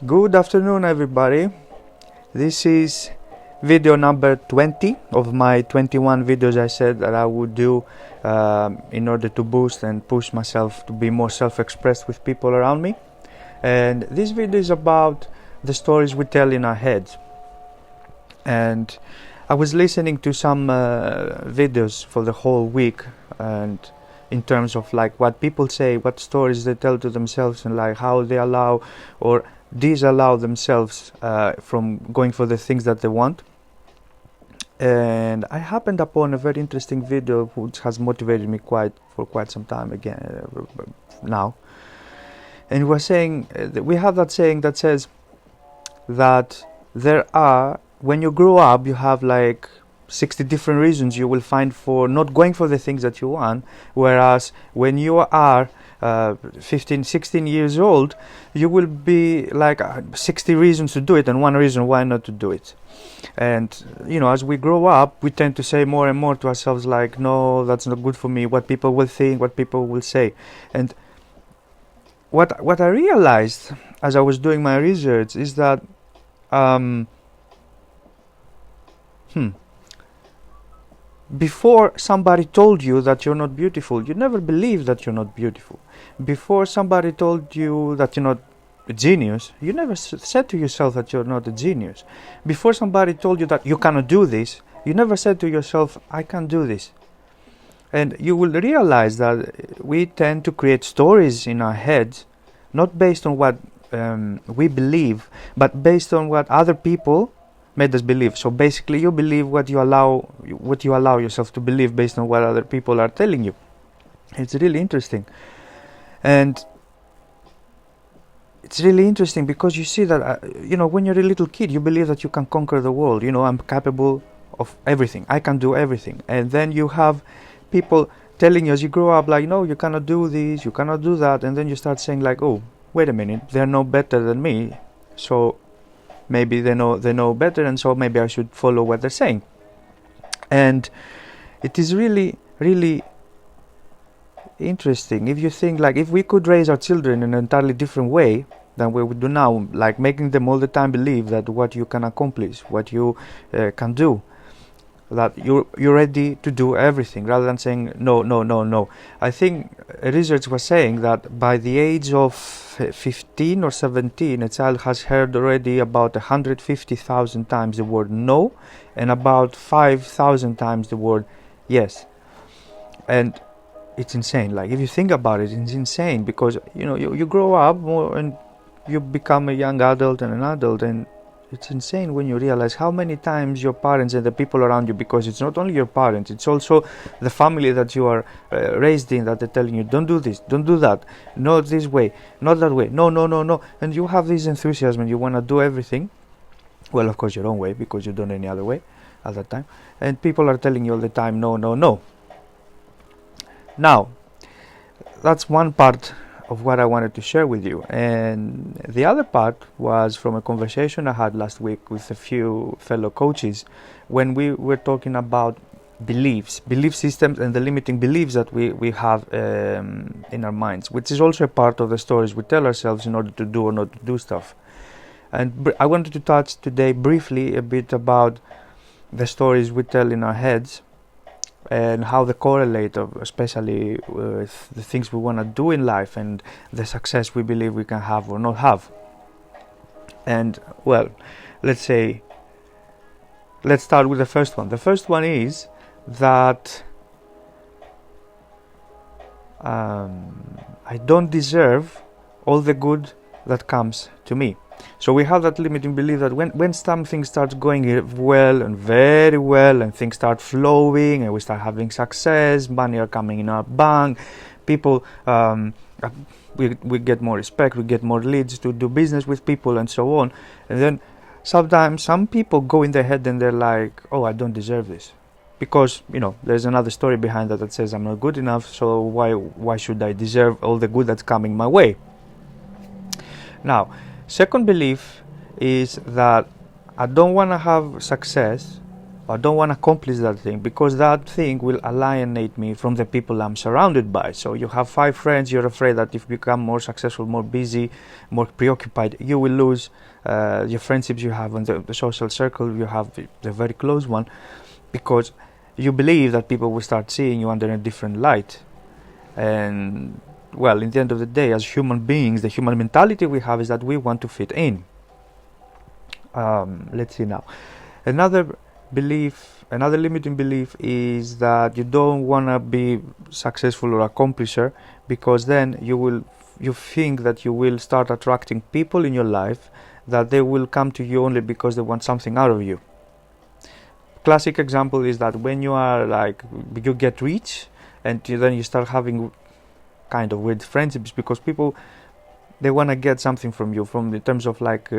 Good afternoon, everybody. This is video number 20 of my 21 videos I said that I would do in order to boost and push myself to be more self-expressed with people around me. And this video is about the stories we tell in our heads. And I was listening to some videos for the whole week, and in terms of like what people say, what stories they tell to themselves, and like how they allow or disallow themselves from going for the things that they want. And I happened upon a very interesting video which has motivated me for quite some time again now. And we're saying we have that saying that says that when you grow up, you have like 60 different reasons you will find for not going for the things that you want, whereas when you are 15, 16 years old, you will be like 60 reasons to do it and one reason why not to do it. And as we grow up, we tend to say more and more to ourselves like, no, that's not good for me, what people will think, what people will say. And what I realized as I was doing my research is that before somebody told you that you're not beautiful, you never believed that you're not beautiful. Before somebody told you that you're not a genius, you never said to yourself that you're not a genius. Before somebody told you that you cannot do this, you never said to yourself, I can't do this. And you will realize that we tend to create stories in our heads, not based on what we believe, but based on what other people made us believe. So basically you believe what you allow yourself to believe based on what other people are telling you. It's really interesting. And it's really interesting because you see that when you're a little kid, you believe that you can conquer the world. I'm capable of everything, I can do everything. And then you have people telling you as you grow up like, no, you cannot do this, you cannot do that. And then you start saying like, oh, wait a minute, they're no better than me, so maybe they know better, and so maybe I should follow what they're saying. And it is really, really interesting if you think like if we could raise our children in an entirely different way than we would do now, like making them all the time believe that what you can accomplish, what you can do, that you're ready to do everything, rather than saying no. I think research was saying that by the age of 15 or 17, a child has heard already about 150,000 times the word no and about 5,000 times the word yes. And it's insane. Like if you think about it, it's insane, because you grow up more and you become a young adult and an adult, and it's insane when you realize how many times your parents and the people around you, because it's not only your parents, it's also the family that you are raised in, that they're telling you, don't do this, don't do that, not this way, not that way, no. And you have this enthusiasm and you want to do everything, well, of course, your own way, because you don't know any other way at that time. And people are telling you all the time, no. Now, that's one part of what I wanted to share with you. And the other part was from a conversation I had last week with a few fellow coaches when we were talking about belief systems and the limiting beliefs that we have in our minds, which is also a part of the stories we tell ourselves in order to do or not to do stuff. And I wanted to touch today briefly a bit about the stories we tell in our heads and how they correlate, especially with the things we want to do in life and the success we believe we can have or not have. And well, let's start with the first one. The first one is that I don't deserve all the good that comes to me. So we have that limiting belief that when something starts going well and very well, and things start flowing and we start having success, money are coming in our bank, people, we get more respect, we get more leads to do business with people and so on. And then sometimes some people go in their head and they're like, oh, I don't deserve this. Because, there's another story behind that says I'm not good enough, so why should I deserve all the good that's coming my way? Now, second belief is that I don't want to have success I don't want to accomplish that thing, because that thing will alienate me from the people I'm surrounded by. So you have 5 friends, you're afraid that if you become more successful, more busy, more preoccupied, you will lose your friendships you have in the social circle you have, the very close one, because you believe that people will start seeing you under a different light. And well, in the end of the day, as human beings, the human mentality we have is that we want to fit in. Let's see now. Another limiting belief is that you don't want to be successful or accomplisher, because then you think that you will start attracting people in your life that they will come to you only because they want something out of you. Classic example is that when you are like, you get rich, and then you start having kind of weird friendships, because people, they want to get something from you, from the terms of like all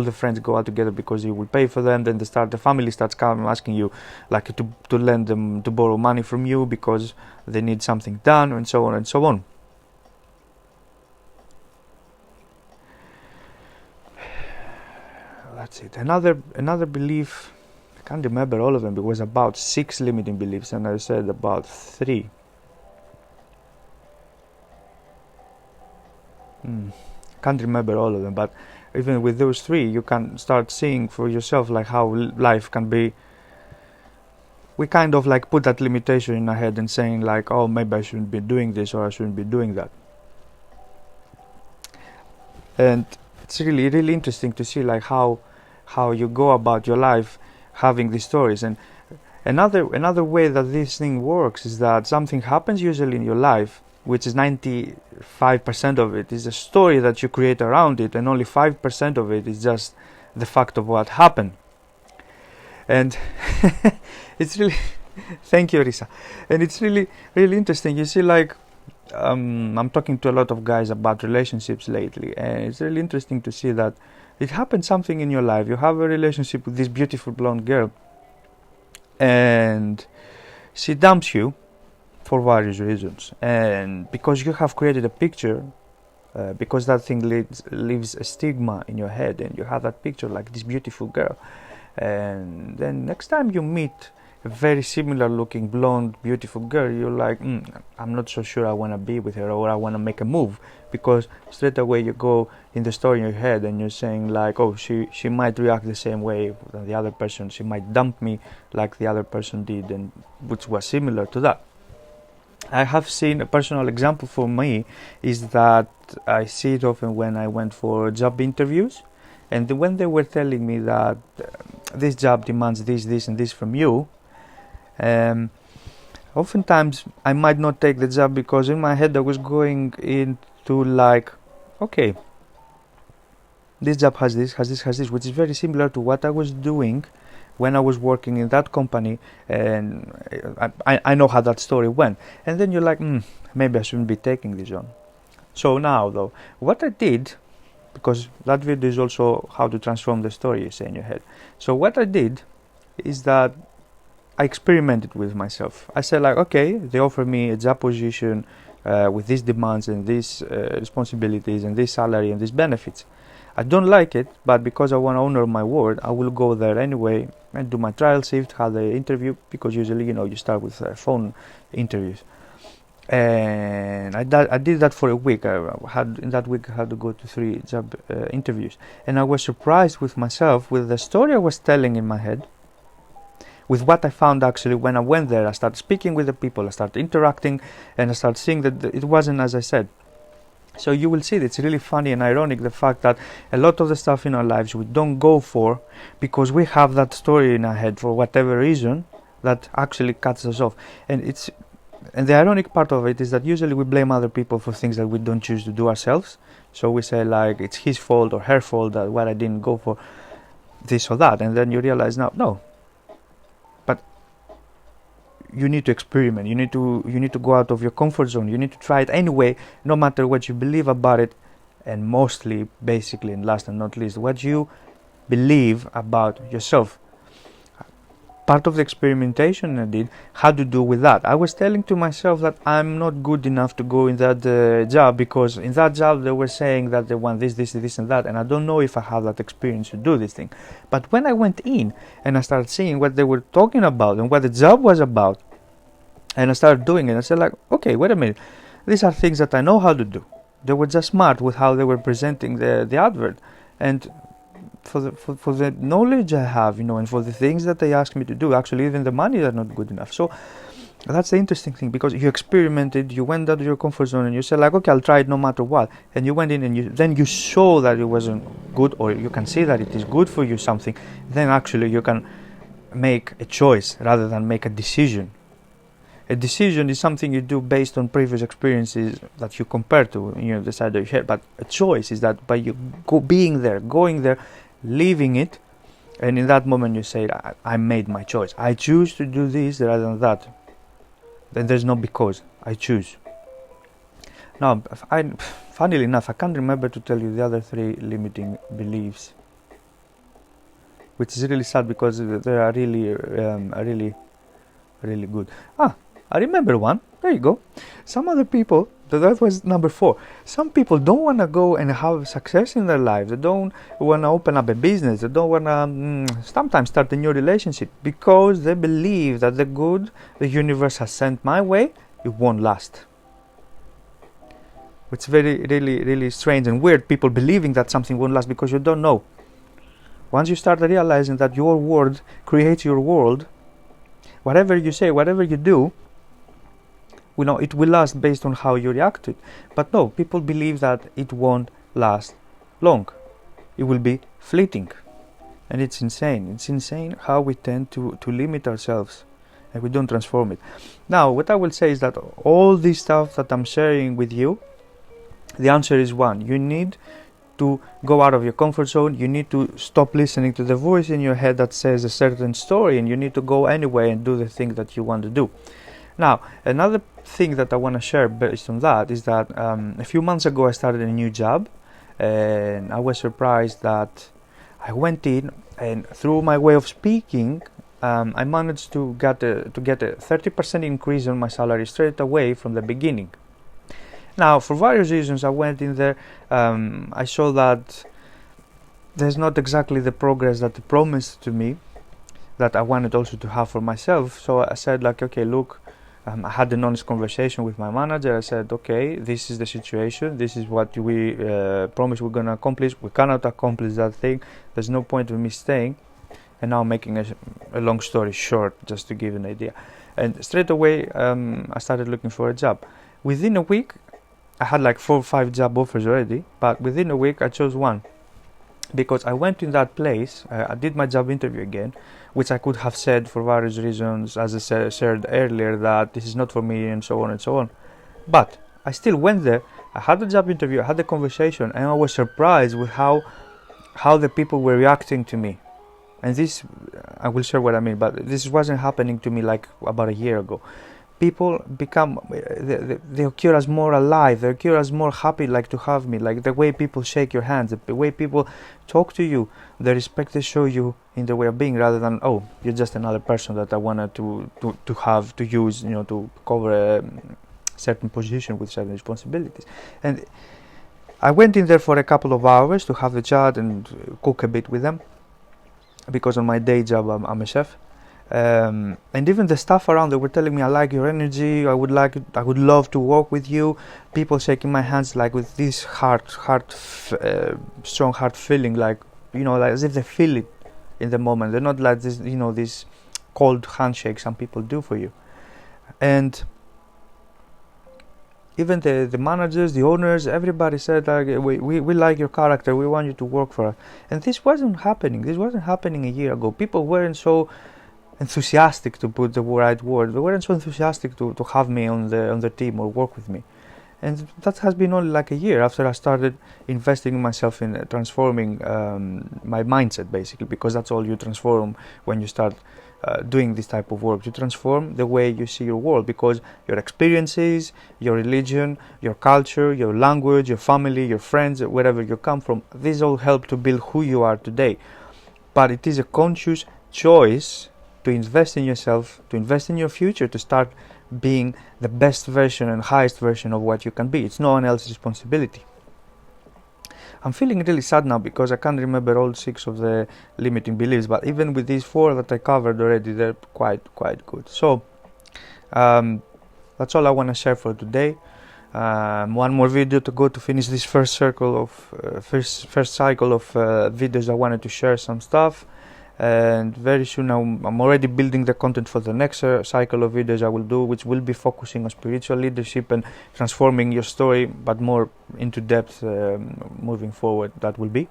the friends go out together because you will pay for them. Then the family starts coming asking you like to lend them, to borrow money from you because they need something done, and so on and so on. That's it. Another belief, I can't remember all of them, it was about 6 limiting beliefs, and I said about 3. Can't remember all of them, but even with those 3, you can start seeing for yourself like how life can be. We kind of like put that limitation in our head and saying like, oh, maybe I shouldn't be doing this, or I shouldn't be doing that. And it's really interesting to see like how you go about your life having these stories. And another way that this thing works is that something happens usually in your life, which is 95% of it is a story that you create around it, and only 5% of it is just the fact of what happened. And it's really thank you, Risa. And it's really interesting. You see, like I'm talking to a lot of guys about relationships lately, and it's really interesting to see that it happens something in your life. You have a relationship with this beautiful blonde girl, and she dumps you for various reasons, and because you have created a picture, because that thing leaves a stigma in your head, and you have that picture like this beautiful girl, and then next time you meet a very similar looking blonde beautiful girl, you're like, I'm not so sure I want to be with her, or I want to make a move, because straight away you go in the story in your head and you're saying like, oh, she might react the same way than the other person, she might dump me like the other person did, and which was similar to that. I have seen a personal example for me is that I see it often when I went for job interviews, and when they were telling me that this job demands this and this from you, oftentimes I might not take the job, because in my head I was going into like, okay, this job has this, which is very similar to what I was doing when I was working in that company, and I know how that story went. And then you're like, maybe I shouldn't be taking this on. So now though, what I did, because that video is also how to transform the story you say in your head. So what I did is that I experimented with myself. I said like, okay, they offer me a job position with these demands and these responsibilities and this salary and these benefits. I don't like it, but because I want to honor my word, I will go there anyway and do my trial shift, have the interview, because usually, you start with phone interviews. And I did that for a week. In that week I had to go to 3 job interviews, and I was surprised with myself, with the story I was telling in my head, with what I found actually when I went there. I started speaking with the people, I started interacting, and I started seeing that it wasn't as I said. So you will see that it's really funny and ironic, the fact that a lot of the stuff in our lives we don't go for because we have that story in our head for whatever reason that actually cuts us off. And the ironic part of it is that usually we blame other people for things that we don't choose to do ourselves. So we say like, it's his fault or her fault that I didn't go for this or that, and then you realize now, no, but you need to experiment, you need to go out of your comfort zone, you need to try it anyway, no matter what you believe about it, and mostly, basically, and last and not least, what you believe about yourself. part of the experimentation I did had to do with that. I was telling to myself that I'm not good enough to go in that job, because in that job they were saying that they want this and that, and I don't know if I have that experience to do this thing. But when I went in and I started seeing what they were talking about and what the job was about, and I started doing it, I said like, okay, wait a minute, these are things that I know how to do. They were just smart with how they were presenting the advert, and for the knowledge I have, and for the things that they asked me to do, actually even the money are not good enough. So that's the interesting thing, because you experimented, you went out of your comfort zone, and you said like, okay, I'll try it no matter what. And you went in and then you saw that it wasn't good, or you can see that it is good for you something. Then actually you can make a choice rather than make a decision. A decision is something you do based on previous experiences that you compare to, the side of your head. But a choice is that by you going there, leaving it, and in that moment you say, I made my choice. I choose to do this rather than that. Then there's no because. I choose. Now, funnily enough, I can't remember to tell you the other 3 limiting beliefs, which is really sad because they are really good. I remember one. There you go. Some other people, that was number 4. Some people don't want to go and have success in their life. They don't want to open up a business. They don't want to sometimes start a new relationship, because they believe that the good the universe has sent my way, it won't last. It's really strange and weird, people believing that something won't last, because you don't know. Once you start realizing that your word creates your world, whatever you say, whatever you do, it will last based on how you react to it. But no, people believe that it won't last long. It will be fleeting. And it's insane. It's insane how we tend to limit ourselves and we don't transform it. Now, what I will say is that all this stuff that I'm sharing with you, the answer is one. You need to go out of your comfort zone. You need to stop listening to the voice in your head that says a certain story, and you need to go anyway and do the thing that you want to do. Now, another thing that I want to share based on that is that a few months ago I started a new job, and I was surprised that I went in, and through my way of speaking, I managed to get a 30% increase on my salary straight away from the beginning. Now, for various reasons, I went in there. I saw that there's not exactly the progress that they promised to me, that I wanted also to have for myself. So I said like, okay, look, I had an honest conversation with my manager. I said, okay, this is the situation. This is what we promised we're going to accomplish. We cannot accomplish that thing. There's no point in me staying. And now making a long story short, just to give an idea. And straight away, I started looking for a job. Within a week, I had like 4 or 5 job offers already, but within a week I chose one, because I went in that place, I did my job interview again, which I could have said for various reasons, as I shared earlier, that this is not for me and so on and so on. But I still went there, I had the job interview, I had the conversation, and I was surprised with how the people were reacting to me. And this, I will share what I mean, but this wasn't happening to me like about a year ago. People become, they occur as more alive, they occur as more happy, like to have me, like the way people shake your hands, the way people talk to you, the respect they show you in the way of being, rather than, oh, you're just another person that I wanted to have, to use, to cover a certain position with certain responsibilities. And I went in there for a couple of hours to have the chat and cook a bit with them, because on my day job I'm a chef. And even the staff around, they were telling me, I like your energy, I would love to work with you. People shaking my hands like with this strong heart feeling, like, like as if they feel it in the moment. They're not like this, this cold handshake some people do for you. And even the managers, the owners, everybody said like, we like your character, we want you to work for us. And this wasn't happening a year ago. People weren't so enthusiastic, to put the right word. They weren't so enthusiastic to have me on the team or work with me. And that has been only like a year after I started investing in myself in transforming my mindset, basically, because that's all you transform when you start doing this type of work. You transform the way you see your world, because your experiences, your religion, your culture, your language, your family, your friends, wherever you come from, these all help to build who you are today. But it is a conscious choice to invest in yourself, to invest in your future, to start being the best version and highest version of what you can be. It's no one else's responsibility. I'm feeling really sad now because I can't remember all 6 of the limiting beliefs, but even with these 4 that I covered already, they're quite good. So that's all I want to share for today. One more video to go to finish this first cycle of videos. I wanted to share some stuff, and very soon I'm already building the content for the next cycle of videos I will do, which will be focusing on spiritual leadership and transforming your story, but more into depth moving forward. That will be,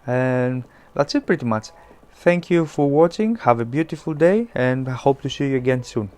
and that's it pretty much. Thank you for watching. Have a beautiful day, and I hope to see you again soon.